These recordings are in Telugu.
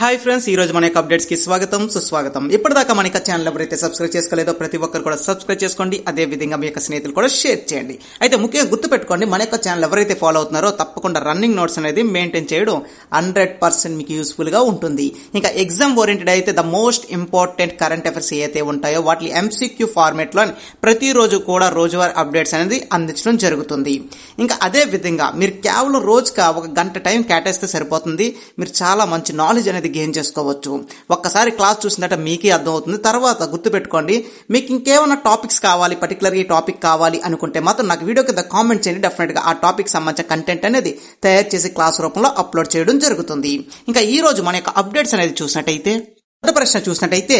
హాయ్ ఫ్రెండ్స్, ఈ రోజు మన యొక్క అప్డేట్స్ కి స్వాగతం సుస్వాగతం. ఇప్పటిదాకా మన యొక్క ఛానల్ ఎవరైతే సబ్స్క్రైబ్ చేసుకోలేదో ప్రతి ఒక్కరు కూడా సబ్స్క్రైబ్ చేసుకోండి. అదే విధంగా మీ యొక్క స్నేహితులు కూడా షేర్ చేయండి. అయితే ముఖ్యంగా గుర్తుపెట్టుకోండి, మన యొక్క ఛానల్ ఎవరైతే ఫాలో అవుతున్నారో తప్పకుండా రన్నింగ్ నోట్స్ అనేది మెయింటైన్ చేయడం 100% మీకు యూస్ఫుల్ గా ఉంటుంది. ఇంకా ఎగ్జామ్ ఓరియంటెడ్ అయితే the most important current affairs ఏవైతే ఉంటాయో వాటి MCQ ఫార్మేట్ లో ప్రతిరోజు కూడా రోజువారీ అప్డేట్స్ అనేది అందించడం జరుగుతుంది. ఇంకా అదే విధంగా మీరు కేవలం రోజుగా 1 గంట టైం కేటాయిస్తే సరిపోతుంది. మీరు చాలా మంచి నాలెడ్జ్ అనేది గెయిన్ చేసుకోవచ్చు. ఒక్కసారి క్లాస్ చూసినట్టు మీకే అర్థమవుతుంది. తర్వాత గుర్తుపెట్టుకోండి, మీకు ఇంకేమైనా టాపిక్స్ కావాలి, పర్టికులర్ ఈ టాపిక్ కావాలి అనుకుంటే మాత్రం నాకు వీడియో కింద కామెంట్ చేయండి. డెఫినెట్ గా ఆ టాపిక్ సంబంధించిన కంటెంట్ అనేది తయారు చేసి క్లాస్ రూపంలో అప్లోడ్ చేయడం జరుగుతుంది. ఇంకా ఈ రోజు మన యొక్క అప్డేట్స్ అనేది చూసినట్టయితే మొదటి ప్రశ్న చూసినట్టయితే,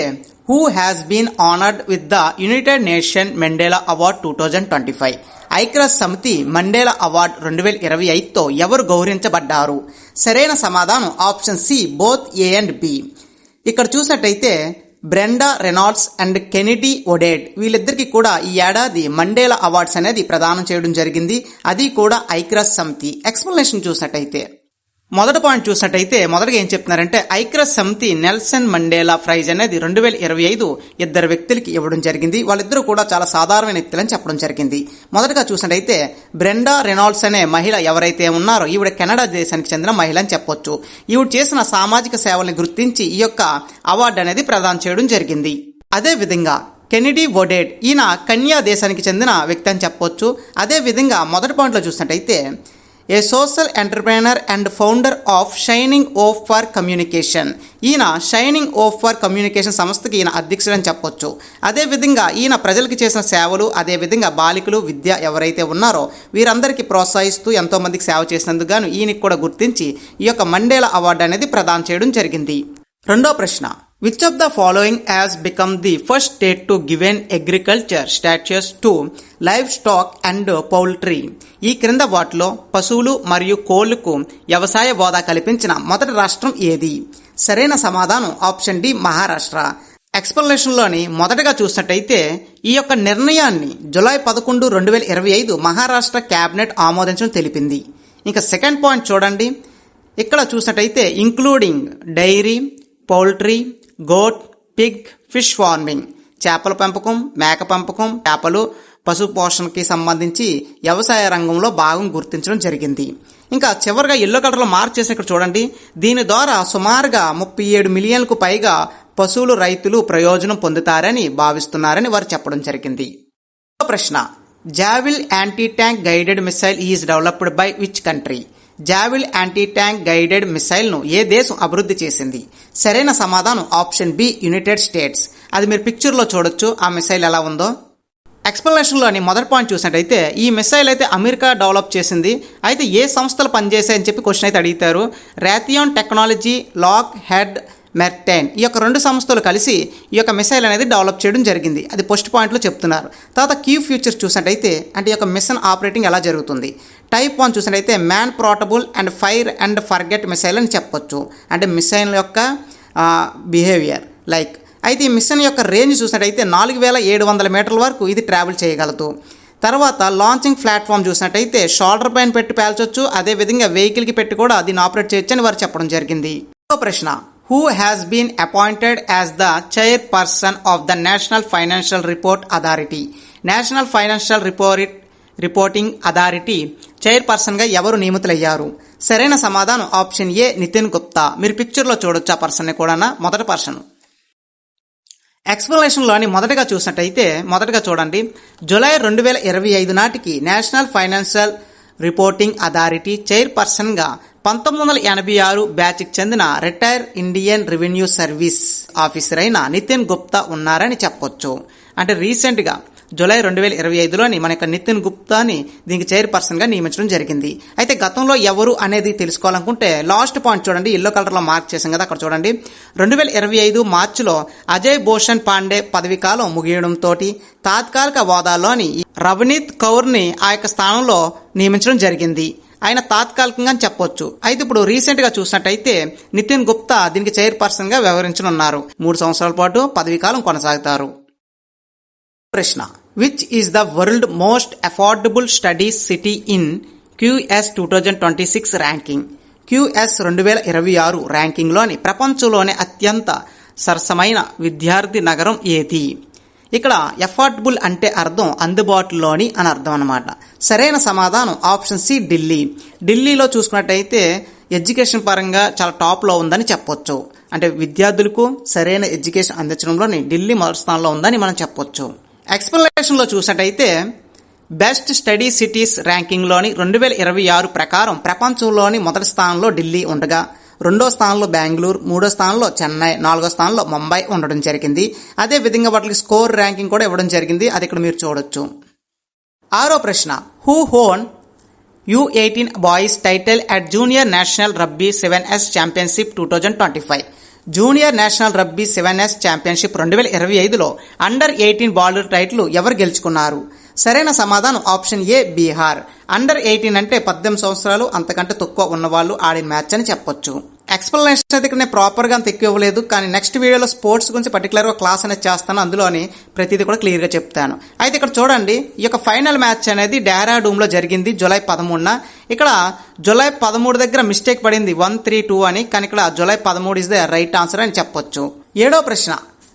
who has been honoured with the United Nation Mandela award 2025? ఐక్యరాజ్య సమితి మండేలా అవార్డ్ 2025తో ఎవరు గౌరవించబడ్డారు? సరైన సమాధానం option C, both A and B. ఇక్కడ చూసినట్టయితే Brenda Reynolds and Kennedy Odede వీళ్ళిద్దరికి కూడా ఈ ఏడాది మండేలా అవార్డ్స్ అనేది ప్రదానం చేయడం జరిగింది. అది కూడా ఐక్యరాజ్య సమితి. ఎక్స్ప్లెనేషన్ చూసినట్టయితే మొదటి పాయింట్ చూసినట్టయితే మొదటగా ఏం చెప్తున్నారంటే, ఐక్యరాజ్య సమితి నెల్సన్ మండేలా ప్రైజ్ అనేది 2025 ఇద్దరు వ్యక్తులకి ఇవ్వడం జరిగింది. వాళ్ళిద్దరూ కూడా చాలా సాధారణమైన వ్యక్తులని చెప్పడం జరిగింది. మొదటగా చూసినట్టయితే బ్రెండా రెనాల్డ్స్ అనే మహిళ ఎవరైతే ఉన్నారో ఈవిడ కెనడా దేశానికి చెందిన మహిళ అని చెప్పొచ్చు. ఈవిడ చేసిన సామాజిక సేవల్ని గుర్తించి ఈ యొక్క అవార్డు అనేది ప్రదానం చేయడం జరిగింది. అదే విధంగా కెనెడీ ఒడేడ్ ఈయన కన్యా దేశానికి చెందిన వ్యక్తి అని చెప్పొచ్చు. అదే విధంగా మొదటి పాయింట్లో చూసినట్టయితే a social entrepreneur and founder of shining hope for communication. ఈయన షైనింగ్ ఓఫ్ ఫర్ కమ్యూనికేషన్ సంస్థకి ఈయన అధ్యక్షుడని చెప్పొచ్చు. అదేవిధంగా ఈయన ప్రజలకు చేసిన సేవలు, అదేవిధంగా బాలికలు విద్య ఎవరైతే ఉన్నారో వీరందరికీ ప్రోత్సహిస్తూ ఎంతో మందికి సేవ చేసినందుకు గాను ఈయనకి కూడా గుర్తించి ఈ యొక్క మండేలా అవార్డు అనేది ప్రదానం చేయడం జరిగింది. రెండో ప్రశ్న, which of the following has become the first state to give an agriculture status to live stock and poultry? ఈ క్రింద వాటిలో పశువులు మరియు కోళ్లకు వ్యవసాయ హోదా కల్పించిన మొదటి రాష్ట్రం ఏది? సరైన సమాధానం ఆప్షన్ డి, మహారాష్ట్ర. ఎక్స్ప్లెనేషన్లోని మొదటగా చూసినట్టయితే ఈ యొక్క నిర్ణయాన్ని జూలై 11, 2025 మహారాష్ట్ర క్యాబినెట్ ఆమోదించడం తెలిపింది. ఇంకా సెకండ్ పాయింట్ చూడండి, ఇక్కడ చూసినట్టయితే including dairy, poultry, goat, pig, fish farming, చేపల పెంపకం, మేక పెంపకం, చేపలు, పశు పోషణకి సంబంధించి వ్యవసాయ రంగంలో భాగం గుర్తించడం జరిగింది. ఇంకా చివరిగా ఎల్లో కలర్లో మార్క్ చేసిన ఇక్కడ చూడండి, దీని ద్వారా సుమారుగా 37 మిలియన్లకు పైగా పశువులు రైతులు ప్రయోజనం పొందుతారని భావిస్తున్నారని వారు చెప్పడం జరిగింది. ప్రశ్న, javelin anti tank guided missile is developed by which country? Javelin anti tank guided missile ను ఏ దేశం అభివృద్ధి చేసింది? సరైన సమాధానం ఆప్షన్ బి, యునైటెడ్ స్టేట్స్. అది మీరు పిక్చర్లో చూడొచ్చు ఆ మిసైల్ ఎలా ఉందో. ఎక్స్ప్లెనేషన్లోని మొదటి పాయింట్ చూసినట్టయితే ఈ మిసైల్ అయితే అమెరికా డెవలప్ చేసింది. అయితే ఏ సంస్థలు పనిచేసాయని చెప్పి క్వశ్చన్ అయితే అడిగారు. రేథియాన్ టెక్నాలజీ, లాక్ హెడ్ మెర్టైన్ ఈ యొక్క 2 సంస్థలు కలిసి ఈ యొక్క మిసైల్ అనేది డెవలప్ చేయడం జరిగింది. అది ఫస్ట్ పాయింట్లో చెప్తున్నారు. తర్వాత కీ ఫ్యూచర్స్ చూసినట్టయితే అంటే ఈ యొక్క మిషన్ ఆపరేటింగ్ ఎలా జరుగుతుంది. టైప్ 1 చూసినట్టయితే man portable and fire and forget missile అని చెప్పొచ్చు. అంటే మిసైల్ యొక్క బిహేవియర్ లైక్. అయితే ఈ మిషన్ యొక్క రేంజ్ చూసినట్టయితే 4700 మీటర్ల వరకు ఇది ట్రావెల్ చేయగలదు. తర్వాత లాంచింగ్ ప్లాట్ఫామ్ చూసినట్టయితే షోల్డర్ పైన పెట్టి పేల్చొచ్చు, అదేవిధంగా వెహికల్కి పెట్టి కూడా దీన్ని ఆపరేట్ చేయొచ్చు అని వారు చెప్పడం జరిగింది. ప్రశ్న, who has been appointed as the chairperson of the National Financial Report Authority? National financial reporting authority chairperson గా ఎవరు నియమితులయ్యారు? సరైన సమాధానం ఆప్షన్ ఏ, నితిన్ గుప్తా. మీరు పిక్చర్లో చూడొచ్చు ఆ పర్సన్ కూడా, మొదటి పర్సన్. ఎక్స్ప్లెనేషన్లోని మొదటగా చూసినట్టయితే మొదటగా చూడండి, జూలై 2025 నాటికి national financial reporting authority chairperson గా 1986 బ్యాచ్కి చెందిన retire Indian revenue service officer అయిన నితిన్ గుప్తా ఉన్నారని చెప్పొచ్చు. అంటే రీసెంట్గా జూలై 2025లోని మన యొక్క నితిన్ గుప్తాని దీనికి చైర్పర్సన్ గా నియమించడం జరిగింది. అయితే గతంలో ఎవరు అనేది తెలుసుకోవాలనుకుంటే లాస్ట్ పాయింట్ చూడండి, ఎల్లో కలర్లో మార్క్ చేసాం కదా, అక్కడ చూడండి. 2025 మార్చిలో అజయ్ భూషణ్ పాండే పదవి కాలం ముగియడంతో తాత్కాలిక హోదాలోని రవనీత్ కౌర్ని ఆ యొక్క స్థానంలో నియమించడం జరిగింది. ఆయన తాత్కాలికంగా చెప్పొచ్చు. అయితే ఇప్పుడు రీసెంట్ గా చూసినట్టయితే నితిన్ గుప్తా దీనికి చైర్పర్సన్ గా వ్యవహరించనున్నారు. 3 సంవత్సరాల పాటు పదవీ కాలం కొనసాగుతారు. ప్రశ్న, which is the world most affordable studies city in QS 2026 ranking. QS 2026 ర్యాంకింగ్లోని ప్రపంచంలోనే అత్యంత సరసమైన విద్యార్థి నగరం ఏది? ఇక్కడ అఫోర్డబుల్ అంటే అర్థం అందుబాటులోని అని అర్థం అన్నమాట. సరైన సమాధానం ఆప్షన్ సి ఢిల్లీ. ఢిల్లీలో చూసుకున్నట్టయితే ఎడ్యుకేషన్ పరంగా చాలా టాప్లో ఉందని చెప్పొచ్చు. అంటే విద్యార్థులకు సరైన ఎడ్యుకేషన్ అందించడంలోని ఢిల్లీ మొదటి స్థానంలో ఉందని మనం చెప్పొచ్చు. ఎక్స్ప్లెనేషన్లో చూసినట్టయితే బెస్ట్ స్టడీ సిటీస్ ర్యాంకింగ్లోని 2026 ప్రకారం ప్రపంచంలోని మొదటి స్థానంలో ఢిల్లీ ఉండగా, రెండో స్థానంలో బెంగళూరు, మూడో స్థానంలో చెన్నై, నాలుగో స్థానంలో ముంబై ఉండడం జరిగింది. అదే విధంగా వాటికి స్కోర్ ర్యాంకింగ్ కూడా ఇవ్వడం జరిగింది. అది ఇక్కడ మీరు చూడొచ్చు. ఆరో ప్రశ్న, who won U18 boys title at junior national rugby 7S championship 2025? Junior national rugby 7S championship 2025లో అండర్ 18 బాలుర్ టైటిల్ ఎవరు గెలుచుకున్నారు? సరైన సమాధానం ఆప్షన్ ఏ బీహార్. అండర్ 18 అంటే 18 సంవత్సరాలు అంతకంటే తక్కువ ఉన్నవాళ్ళు ఆడిన మ్యాచ్ అని చెప్పొచ్చు. ఎక్స్ప్లెనేషన్ అయితే ఇక్కడ నేను ప్రాపర్గా అంత ఎక్కువ ఇవ్వలేదు, కానీ నెక్స్ట్ వీడియోలో స్పోర్ట్స్ గురించి పర్టికులర్గా క్లాస్ అనేది చేస్తాను. అందులోని ప్రతిదీ కూడా క్లియర్గా చెప్తాను. అయితే ఇక్కడ చూడండి, ఈ యొక్క ఫైనల్ మ్యాచ్ అనేది డెహ్రాడూన్లో జరిగింది జూలై 13న. ఇక్కడ జూలై 13 దగ్గర మిస్టేక్ పడింది 132 అని, కానీ ఇక్కడ July 13 is the right answer అని చెప్పొచ్చు. ఏడో ప్రశ్న,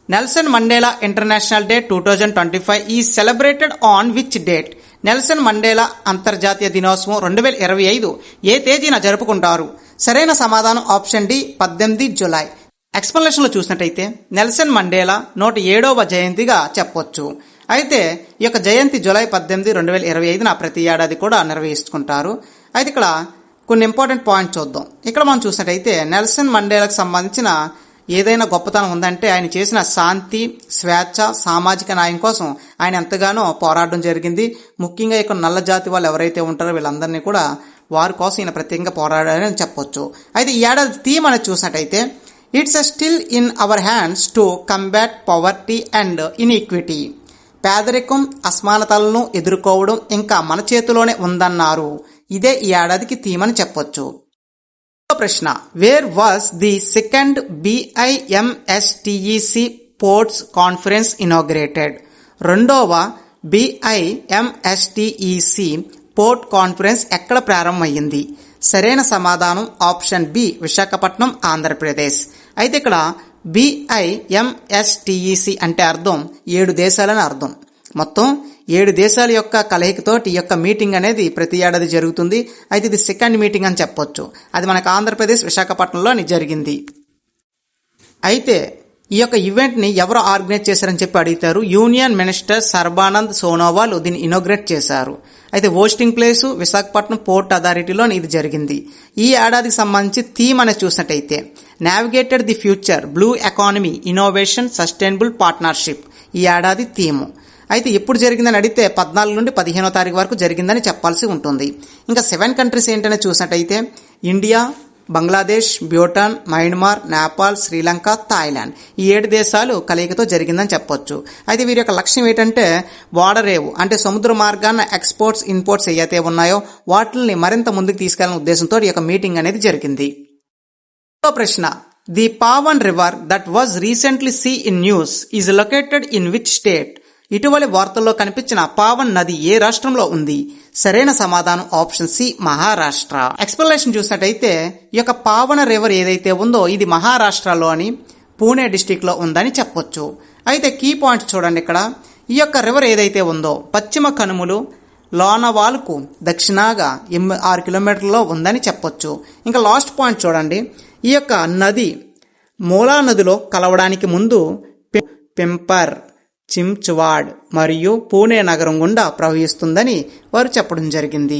Nelson Mandela international day 2025 is celebrated on which date? Nelson Mandela అంతర్జాతీయ దినోత్సవం 2025 ఏ తేదీన జరుపుకుంటారు? సరైన సమాధానం ఆప్షన్ డి 18 జూలై. ఎక్స్ప్లెనేషన్లో చూసినట్టయితే నెల్సన్ మండేలా 107వ జయంతిగా చెప్పొచ్చు. అయితే ఈ యొక్క జయంతి జూలై 18, 2025 ప్రతి ఏడాది కూడా నిర్వహిస్తుంటారు. అయితే ఇక్కడ కొన్ని ఇంపార్టెంట్ పాయింట్స్ చూద్దాం. ఇక్కడ మనం చూసినట్టయితే నెల్సన్ మండేలాకు సంబంధించిన ఏదైనా గొప్పతనం ఉందంటే ఆయన చేసిన శాంతి, స్వేచ్ఛ, సామాజిక న్యాయం కోసం ఆయన ఎంతగానో పోరాడడం జరిగింది. ముఖ్యంగా ఇక్కడ నల్ల జాతి వాళ్ళు ఎవరైతే ఉంటారో వీళ్ళందరినీ కూడా వారి కోసం ఈయన ప్రత్యేకంగా పోరాడారని చెప్పొచ్చు. అయితే ఈ ఏడాది థీమ్ అనేది చూసినట్టయితే it's still in our hands to combat poverty and iniquity. పేదరికం, అసమానతలను ఎదుర్కోవడం ఇంకా మన చేతిలోనే ఉందన్నారు. ఇదే ఈ ఏడాదికి థీమ్ అని చెప్పొచ్చు. ప్రశ్న, where was the second BIMSTEC ports conference inaugurated? రెండవ BIMSTEC పోర్ట్ కాన్ఫరెన్స్ ఎక్కడ ప్రారంభమైంది? సరైన సమాధానం ఆప్షన్ బి విశాఖపట్నం, ఆంధ్రప్రదేశ్. అయితే ఇక్కడ BIMSTEC అంటే అర్థం 7 దేశాలని అర్థం. మొత్తం 7 దేశాల యొక్క కలయికతోటి ఈ యొక్క మీటింగ్ అనేది ప్రతి ఏడాది జరుగుతుంది. అయితే ఇది సెకండ్ మీటింగ్ అని చెప్పొచ్చు. అది మనకు ఆంధ్రప్రదేశ్ విశాఖపట్నంలో జరిగింది. అయితే ఈ యొక్క ఈవెంట్ని ఎవరు ఆర్గనైజ్ చేశారని చెప్పి అడుగుతారు. యూనియన్ మినిస్టర్ సర్బానంద్ సోనోవాల్ దీన్ని ఇనాగ్రేట్ చేశారు. అయితే హోస్టింగ్ ప్లేసు విశాఖపట్నం పోర్ట్ అథారిటీలో ఇది జరిగింది. ఈ ఏడాదికి సంబంధించి థీమ్ అనేది చూసినట్టయితే navigated the future, blue economy, innovation, sustainable partnership ఈ ఏడాది థీము. అయితే ఎప్పుడు జరిగిందని అడిగితే 14 నుండి 15వ తారీఖు వరకు జరిగిందని చెప్పాల్సి ఉంటుంది. ఇంకా 7 కంట్రీస్ ఏంటనే చూసినట్టయితే India, Bangladesh, Bhutan, Myanmar, Nepal, Sri Lanka, Thailand ఈ 7 దేశాలు కలయికతో జరిగిందని చెప్పొచ్చు. అయితే వీరి యొక్క లక్ష్యం ఏంటంటే వాడరేవు అంటే సముద్ర మార్గాన ఎక్స్పోర్ట్స్, ఇన్పోర్ట్స్ ఏవైతే ఉన్నాయో వాటిని మరింత ముందుకు తీసుకెళ్లిన ఉద్దేశంతో ఈ యొక్క మీటింగ్ అనేది జరిగింది. ప్రశ్న, the Pavan river that was recently see in news is located in which state? ఇటీవలి వార్తల్లో కనిపించిన పావన్ నది ఏ రాష్ట్రంలో ఉంది? సరైన సమాధానం ఆప్షన్ సి మహారాష్ట్ర. ఎక్స్ప్లెనేషన్ చూసినట్టయితే ఈ యొక్క పావన రివర్ ఏదైతే ఉందో ఇది మహారాష్ట్రలోని పూణే డిస్టిక్ లో ఉందని చెప్పొచ్చు. అయితే కీ పాయింట్స్ చూడండి. ఇక్కడ ఈ యొక్క రివర్ ఏదైతే ఉందో పశ్చిమ కనుమలు లోనావాల్కు దక్షిణాగా 6 కిలోమీటర్లలో ఉందని చెప్పొచ్చు. ఇంకా లాస్ట్ పాయింట్ చూడండి. ఈ యొక్క నది మూలా నదిలో కలవడానికి ముందు పింపర్, చించ్వాడ్ మరియు పూణే నగరం గుండా ప్రవహిస్తుందని వారు చెప్పడం జరిగింది.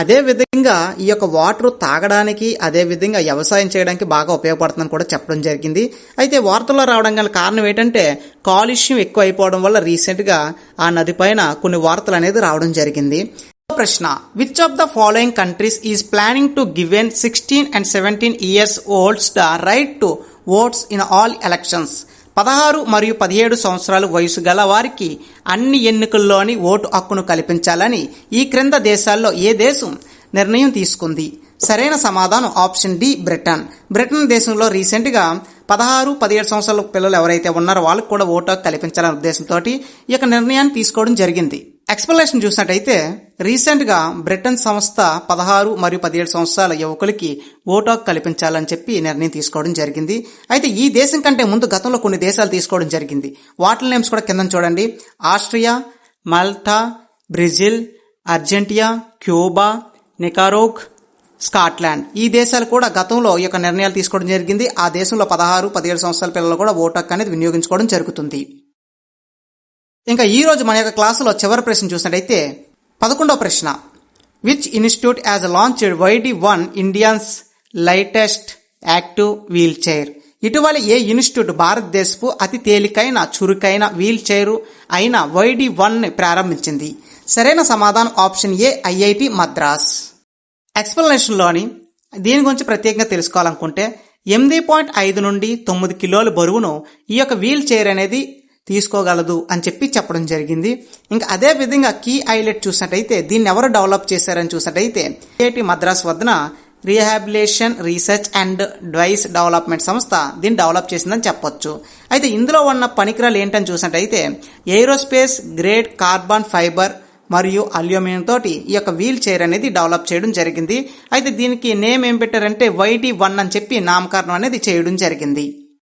అదేవిధంగా ఈ యొక్క వాటర్ తాగడానికి, అదేవిధంగా వ్యవసాయం చేయడానికి బాగా ఉపయోగపడుతుందని కూడా చెప్పడం జరిగింది. అయితే వార్తల్లో రావడం గల కారణం ఏంటంటే కాలుష్యం ఎక్కువ అయిపోవడం వల్ల రీసెంట్గా ఆ నది పైన కొన్ని వార్తలు అనేది రావడం జరిగింది. ప్రశ్న, which of the following countries is planning to given 16 and 17 years olds the right to votes in all elections? 16 మరియు 17 సంవత్సరాల వయసు గల వారికి అన్ని ఎన్నికల్లోని ఓటు హక్కును కల్పించాలని ఈ క్రింద దేశాల్లో ఏ దేశం నిర్ణయం తీసుకుంది? సరైన సమాధానం ఆప్షన్ డి బ్రిటన్. బ్రిటన్ దేశంలో రీసెంట్ గా 16-17 సంవత్సరాల పిల్లలు ఎవరైతే ఉన్నారో వాళ్ళకు కూడా ఓటు హక్కు కల్పించాలనే ఉద్దేశంతో ఈ యొక్క నిర్ణయాన్ని తీసుకోవడం జరిగింది. ఎక్స్ప్లెనేషన్ చూసినట్టయితే రీసెంట్ గా బ్రిటన్ సంస్థ 16 మరియు 17 సంవత్సరాల యువకులకి ఓటు హక్కు కల్పించాలని చెప్పి నిర్ణయం తీసుకోవడం జరిగింది. అయితే ఈ దేశం కంటే ముందు గతంలో కొన్ని దేశాలు తీసుకోవడం జరిగింది. వాటి నేమ్స్ కూడా కింద చూడండి. Austria, Malta, Brazil, Argentina, Cuba, Nicaragua, Scotland. ఈ దేశాలు కూడా గతంలో ఈ యొక్క నిర్ణయాలు తీసుకోవడం జరిగింది. ఆ దేశంలో 16-17 సంవత్సరాల పిల్లలు కూడా ఓటు హక్కు అనేది వినియోగించుకోవడం జరుగుతుంది. ఇంకా ఈ రోజు మన యొక్క క్లాసులో చివరి ప్రశ్న చూసినట్టయితే 11వ ప్రశ్న. Which institute has launched YD1 India's lightest active wheel chair? ఇటీవల ఏ ఇన్స్టిట్యూట్ భారతదేశపు అతి తేలికైన చురుకైన వీల్ చైర్ అయిన YD1 ని ప్రారంభించింది? సరైన సమాధానం ఆప్షన్ ఏ IIT మద్రాస్. ఎక్స్ప్లెనేషన్లోని దీని గురించి ప్రత్యేకంగా తెలుసుకోవాలనుకుంటే 8.5 నుండి 9 కిలోల బరువును ఈ యొక్క వీల్ చైర్ అనేది తీసుకోగలదు అని చెప్పడం జరిగింది. ఇంకా అదే విధంగా కీ హైలైట్ చూసినట్టయితే దీన్ని ఎవరు డెవలప్ చేశారని చూసినట్టయితే IIT మద్రాస్ వద్ద rehabilitation research and device development సంస్థ దీన్ని డెవలప్ చేసిందని చెప్పొచ్చు. అయితే ఇందులో ఉన్న పనికిరాలు ఏంటని చూసినట్టయితే ఏరోస్పేస్ గ్రేడ్ కార్బన్ ఫైబర్ మరియు అల్యూమినియం తోటి ఈ యొక్క వీల్ చైర్ అనేది డెవలప్ చేయడం జరిగింది. అయితే దీనికి నేమ్ ఏం పెట్టారంటే YD1 అని చెప్పి నామకరణం అనేది చేయడం జరిగింది.